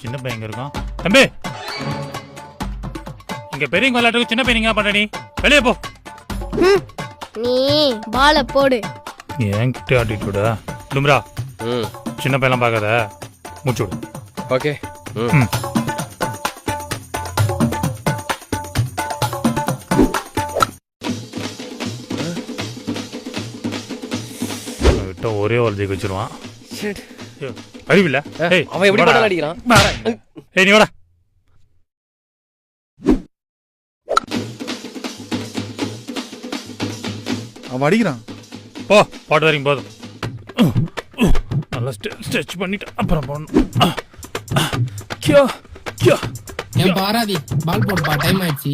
சின்ன பையங்க இருக்கும். தம்பி, இங்க பெரியவங்க விளையாட்டுக்கு சின்ன பையங்க பண்ற நீ வெளியே போ. நீ பால போடு. என்கிட்ட ஆட்டிட்டுடா டும்ரா. சின்ன பையெல்லாம் பார்க்காத, மூச்சு விடு. ஓகே. விட்ட ஒரே ஒரு ஜெயிக்க வச்சிருவான். அறிவில்ல அவன் எப்படி படம் அடிக்கிறான்? நீ வாடா. அவன் அடிக்கிறான். போ, பாட்டு வரைக்கும் போதும். நல்லா ஸ்ட்ரெச் பண்ணிட்டு அப்புறம் போடணும். ஏன் பாராதி பால் போடுப்பா, டைம் ஆயிடுச்சு.